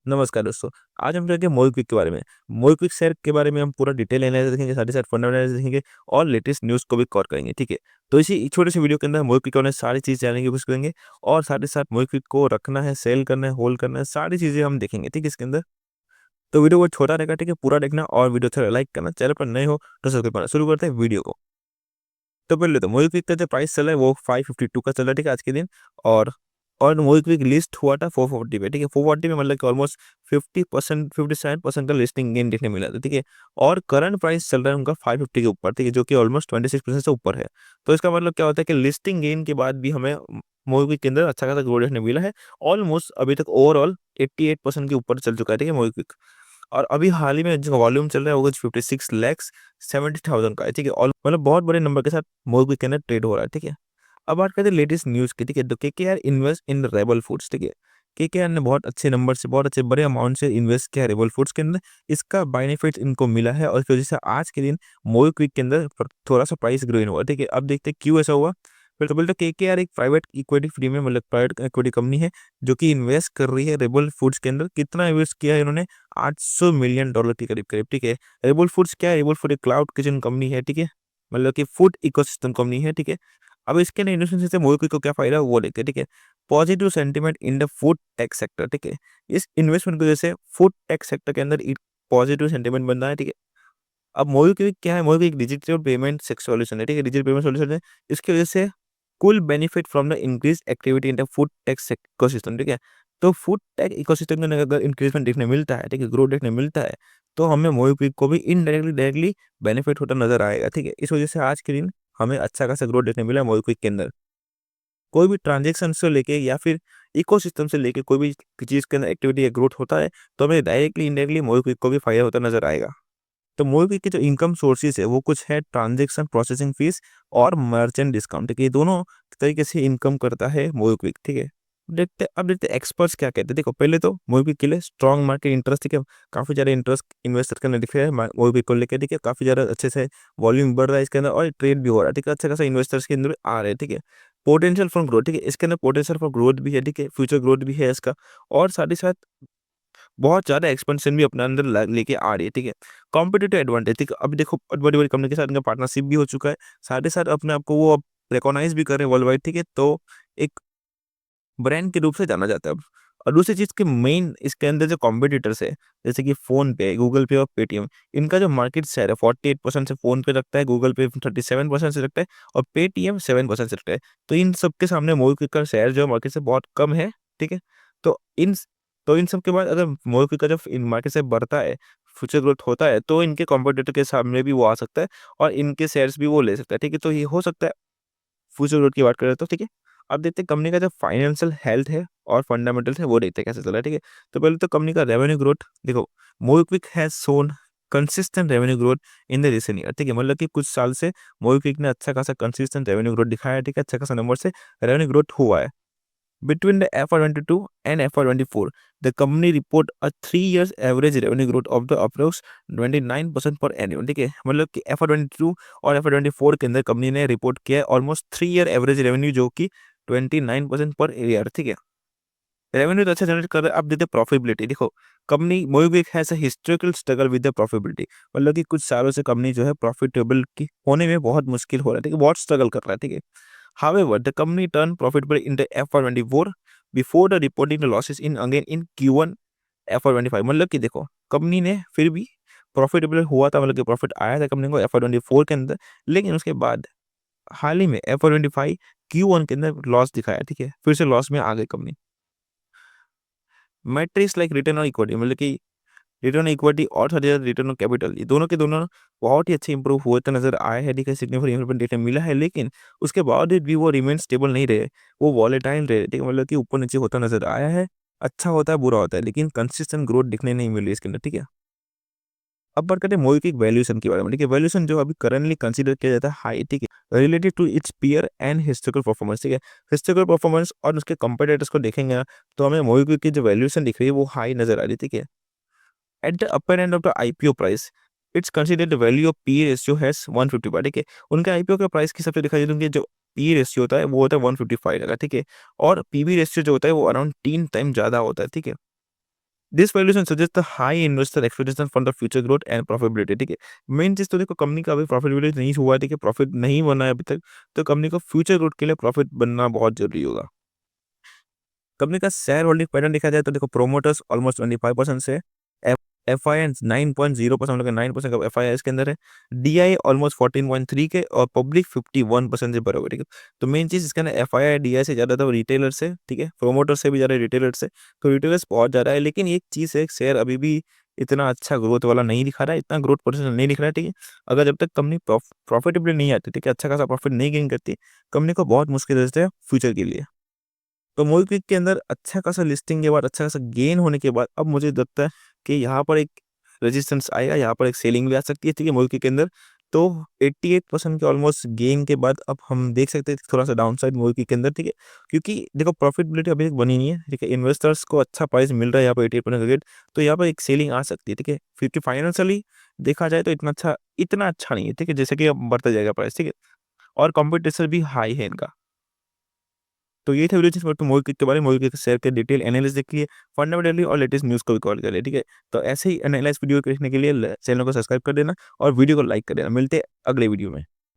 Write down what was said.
नमस्कार दोस्तों। आज हम जाएँगे मोबिक्विक के बारे में। मोबिक्विक शेयर के बारे में हम पूरा डिटेल एनालिसिस देखेंगे, साथ ही साथ फंडामेंटल्स देखेंगे और लेटेस्ट न्यूज़ को भी कवर करेंगे, ठीक है? तो इसी छोटे-से वीडियो के अंदर मोबिक्विक के बारे में सारी चीज़ जानने की कोशिश करेंगे और साथ ही साथ मोबिक्विक को रखना है, सेल करना है, होल्ड करना है, सारी चीज़ें हम देखेंगे, ठीक है इसके अंदर। तो वीडियो को छोटा रहेगा, ठीक है? पूरा देखना और वीडियो अच्छा लगा लाइक करना, चैनल पर नए हो तो सब्सक्राइब करना। शुरू करते हैं वीडियो को। तो पहले तो मोबिक्विक का जो प्राइस चल रहा है वो 552 का चल रहा है, ठीक है आज के दिन। और मोबिक्विक लिस्ट हुआ था 440 पे, ठीक है। 440 में मतलब कि ऑलमोस्ट 50% 57% का लिस्टिंग गेन देखने मिला था, ठीक है। और करंट प्राइस चल रहा है उनका 550 के ऊपर, ठीक है, जो कि ऑलमोस्ट 26% से ऊपर है। तो इसका मतलब क्या होता है कि लिस्टिंग गेन के बाद भी हमें मोबिक्विक के अंदर अच्छा खासा ग्रोथ देखने मिला है। ऑलमोस्ट अभी तक ओवरऑल 88% के ऊपर चल चुका है, ठीक है मोबिक्विक। और अभी हाल ही में जो वॉल्यूम चल रहा है वो कुछ 56 लैक्स 70,000 का है, ठीक है। और मतलब बहुत बड़े नंबर के साथ मोबिक्विक के अंदर ट्रेड हो रहा है, ठीक है। अब बात करते हैं लेटेस्ट न्यूज़ की, ठीक है। तो KKR invest in rebel foods, ठीक है। केकेआर ने बहुत अच्छे नंबर से, बहुत अच्छे बड़े अमाउंट से इन्वेस्ट किया है रेबल फूड्स के अंदर। इसका बेनिफिट इनको मिला है और इसकी वजह से आज के दिन मोबिक्विक के अंदर थोड़ा-सा प्राइस ग्रोइन हुआ, ठीक है। अब देखते हैं क्यों ऐसा हुआ? फिर तो बोलते केकेआर एक प्राइवेट इक्विटी प्रीमियम मतलब प्राइवेट इक्विटी कंपनी है जो कि इन्वेस्ट कर रही है रेबल फूड्स के अंदर। कितना इन्वेस्ट किया है इन्होंने? $800 मिलियन के करीब-करीब, ठीक है। रेबल फूड्स क्या है? रेबल फूड एक क्लाउड किचन कंपनी है, ठीक है। मतलब कि फूड इकोसिस्टम कंपनी है, ठीक है। अब इसके ना इन्वेस्टमेंट से मोबिक्विक को क्या फ़ायदा वो देखते हैं, ठीक है। Positive sentiment in the food tech sector, ठीक है। इस इन्वेस्टमेंट की वजह से फूड टेक सेक्टर के अंदर एक पॉजिटिव सेंटीमेंट बन रहा है, ठीक है। अब मोबिक्विक क्या है? मोबिक्विक एक डिजिटल पेमेंट सॉल्यूशन है, ठीक है। डिजिटल पेमेंट सॉल्यूशन है। इसकी वजह से कुल benefit from the increased activity in the food tech ecosystem, ठीक है। तो फूड टेक इकोसिस्टम के अंदर अगर इंक्रीजमेंट देखने मिलता है, ठीक है, ग्रोथ देखने मिलता है, तो हमें मोबिक्विक को भी इनडायरेक्टली डायरेक्टली बेनिफिट होता नज़र आएगा, ठीक है। इस वजह से आज के दिन हमें अच्छा खासा ग्रोथ देखने मिला है मोबिक्विक के अंदर। कोई भी ट्रांज़ैक्शन से लेके या फिर इकोसिस्टम से लेके कोई भी चीज़ के अंदर एक्टिविटी या ग्रोथ होता है, तो हमें डायरेक्टली इनडायरेक्टली मोबिक्विक को भी फ़ायदा होता नज़र आएगा। तो मोबिक्विक के जो इनकम सोर्सेज़ है वो कुछ है ट्रांज़ैक्शन प्रोसेसिंग फीस और मर्चेंट डिस्काउंट, ठीक है। ये दोनों तरीके से इनकम करता है मोबिक्विक, ठीक है। देखते हैं एक्सपर्ट्स क्या कहते हैं। देखो पहले तो मोबिक्विक के लिए स्ट्रॉन्ग मार्केट इंटरेस्ट, ठीक है। काफ़ी ज़्यादा इंटरेस्ट इन्वेस्टर के अंदर दिख रहा है मोबिक्विक को लेके, ठीक है। काफ़ी ज़्यादा अच्छे से वॉल्यूम बढ़ रहा है इसके अंदर और ट्रेड भी हो रहा है, ठीक है। अच्छा खासा इन्वेस्टर्स के अंदर आ रहे हैं, ठीक है। पोटेंशियल फॉर ग्रोथ, ठीक है। इसके अंदर पोटेंशियल फॉर ग्रोथ भी है, ठीक है। फ्यूचर ग्रोथ भी है इसका और साथ ही साथ बहुत ज़्यादा एक्सपेंशन भी अपने अंदर लेके आ रही है, ठीक है। कॉम्पिटिटिव एडवांटेज, ठीक है। अभी देखो बड़ी-बड़ी कंपनी के साथ इनका पार्टनरशिप भी हो चुका है। साथ ही साथ अपने आप को वो अब रिकॉग्नाइज़ भी कर रहे हैं वर्ल्ड वाइड, ठीक है। तो एक ब्रांड के रूप से जाना जाता है अब। और दूसरी चीज़ कि मेन इसके अंदर जो कॉम्पिटिटर्स है, जैसे कि फ़ोनपे, गूगल पे और पेटीएम, इनका जो मार्केट शेयर है 48% से फ़ोनपे रखता है, गूगल पे 37% से रखता है और पेटीएम 7% से रखता है। तो इन सब के सामने मोबिक्विक का शेयर जो है मार्केट से बहुत कम है, ठीक है? तो इन सब के बाद अगर मोबिक्विक का जब इन मार्केट से बढ़ता है, फ्यूचर ग्रोथ होता है, तो इनके कॉम्पिटिटर के सामने भी वो आ सकता है और इनके शेयर्स भी वो ले सकता है, ठीक है? तो ये हो सकता है फ्यूचर ग्रोथ की बात करें तो, ठीक है। अब देखते हैं कंपनी का जो फाइनेंशियल हेल्थ है और फंडामेंटल्स है वो देखते हैं कैसे चल रहा है, ठीक है। तो पहले तो कंपनी का रेवेन्यू ग्रोथ देखो, MobiKwik has shown consistent revenue growth in the recent year, ठीक है। मतलब कि कुछ साल से मोबिक्विक ने अच्छा खासा कंसिस्टेंट रेवेन्यू ग्रोथ दिखाया है, ठीक है। अच्छा खासा नंबर से रेवेन्यू ग्रोथ हुआ है। Between the FY22 and FY24, the company report a 3 years average revenue growth of the approx 29% per annum, ठीक है। मतलब कि FY22 और FY24 के अंदर कंपनी ने रिपोर्ट किया है ऑलमोस्ट 3 ईयर एवरेज रेवेन्यू जो कि 29% पर ईयर, ठीक है। रेवेन्यू तो अच्छा जनरेट कर रहा है। अब देखते हैं प्रॉफिटेबिलिटी। देखो company MobiKwik has a historical struggle with the profitability, मतलब कि कुछ सालों से कंपनी जो है प्रॉफिटेबल की होने में बहुत मुश्किल हो रहा है, ठीक है। बहुत स्ट्रगल कर रहा है, ठीक है। However, the company turned profitable in the FY24 before the reporting the losses in again in Q1 FY25। मतलब कि देखो कंपनी ने फिर भी प्रॉफिटेबल हुआ था, मतलब कि प्रॉफिट आया था कंपनी को FY24 के अंदर, लेकिन उसके बाद हाल ही में FY25 Q1 के अंदर लॉस दिखाया, ठीक है। फिर से लॉस में आ गई company. Matrix like return on equity, मतलब कि रिटर्न ऑन इक्विटी और साथ ही साथ रिटर्न ऑन कैपिटल, ये दोनों के दोनों बहुत ही अच्छे इंप्रूव हुए तो नजर आए हैं, ठीक है। सिग्निफिकेंट इंप्रूवमेंट देखने मिला है, लेकिन उसके बावजूद भी वो रिमेन स्टेबल नहीं रहे, वो वॉलेटाइल रहे, ठीक है। मतलब कि ऊपर नीचे होता नजर आया है। अच्छा होता है, बुरा होता है, लेकिन कंसिस्टेंट ग्रोथ दिखने नहीं मिल रही इसके अंदर, ठीक है। अब बात करते हैं मोबिक्विक वैल्यूएशन के बारे में, ठीक है। वैल्यूएशन जो अभी करंटली कंसीडर किया जाता है हाई, ठीक है, related to its peer and historical performance, ठीक है। हिस्टोरिकल परफॉर्मेंस और उसके कंपेटिटर्स को देखेंगे ना, तो हमें मोबिक्विक की जो वैल्यूएशन दिख रही है वो हाई नजर आ रही है, ठीक है। At the upper end of the IPO price, it's considered the value of PE ratio has 155, ठीक है। उनके आईपीओ का प्राइस के हिसाब से देखा जाए तो उनके जो पी रेशियो होता है वो होता है 155 का, ठीक है। और पीबी रेशियो जो होता है वो अराउंड 3 टाइम ज़्यादा होता है, ठीक है। This valuation suggest the high investor expectation for the future growth and profitability, ठीक है। मेन चीज़ तो देखो कंपनी का अभी प्रॉफिटेबिलिटी नहीं हुआ है, ठीक है, प्रॉफिट नहीं बना है अभी तक, तो कंपनी को फ्यूचर ग्रोथ के लिए प्रॉफिट बनना बहुत ज़रूरी होगा। कंपनी का शेयर होल्डिंग पैटर्न देखा जाए तो देखो प्रोमोटर्स ऑलमोस्ट 25% से एफ एफआईआई 9.0% मतलब 9% का एफआईआई इसके अंदर है। डीआई ऑलमोस्ट 14.3 के और पब्लिक 51% से भरा हुआ है, ठीक है। तो मेन चीज़ इसके अंदर एफआईआई डीआई से ज़्यादा तो रिटेलर्स है, ठीक है, प्रोमोटर से भी ज़्यादा रिटेलर्स है। तो रिटेलर्स बहुत ज़्यादा है, लेकिन एक चीज़ है, शेयर अभी भी इतना अच्छा ग्रोथ वाला नहीं दिखा रहा है, इतना ग्रोथ पोटेंशियल नहीं दिख रहा है, ठीक है। अगर जब तक कंपनी प्रॉफिटेबल नहीं आती, ठीक है, अच्छा खासा प्रॉफिट नहीं गेन करती, कंपनी को बहुत मुश्किल रहता है फ्यूचर के लिए। तो मोबीक्विक के अंदर अच्छा खासा लिस्टिंग के बाद, अच्छा खासा गेन होने के बाद, अब मुझे लगता है कि यहाँ पर एक रेजिस्टेंस आएगा, यहाँ पर एक सेलिंग भी आ सकती है, ठीक है, मोबीक्विक के अंदर। तो 88% के ऑलमोस्ट गेन के बाद अब हम देख सकते हैं थोड़ा-सा डाउनसाइड मोबीक्विक के अंदर, ठीक है। क्योंकि देखो प्रॉफिटेबिलिटी अभी तक बनी नहीं है, ठीक है, इन्वेस्टर्स को अच्छा प्राइस मिल रहा है यहाँ पे 88% का गेट, तो यहाँ पर एक सेलिंग आ सकती है, ठीक है। क्योंकि फाइनेंशियली देखा जाए तो इतना अच्छा नहीं है, ठीक है, जैसे कि अब बढ़ता जाएगा प्राइस, ठीक है, और कॉम्पिटिशन भी हाई है इनका। तो ये था वीडियो जिसमें तो मोबीक्विक के बारे में, मोबीक्विक शेयर के डिटेल एनालिसिस देखिए, फंडामेंटली और लेटेस्ट न्यूज़ को भी कवर करिए, ठीक है। तो ऐसे ही एनालाइज़ वीडियो देखने के लिए चैनल को सब्सक्राइब कर देना और वीडियो को लाइक कर देना। मिलते हैं अगले वीडियो में।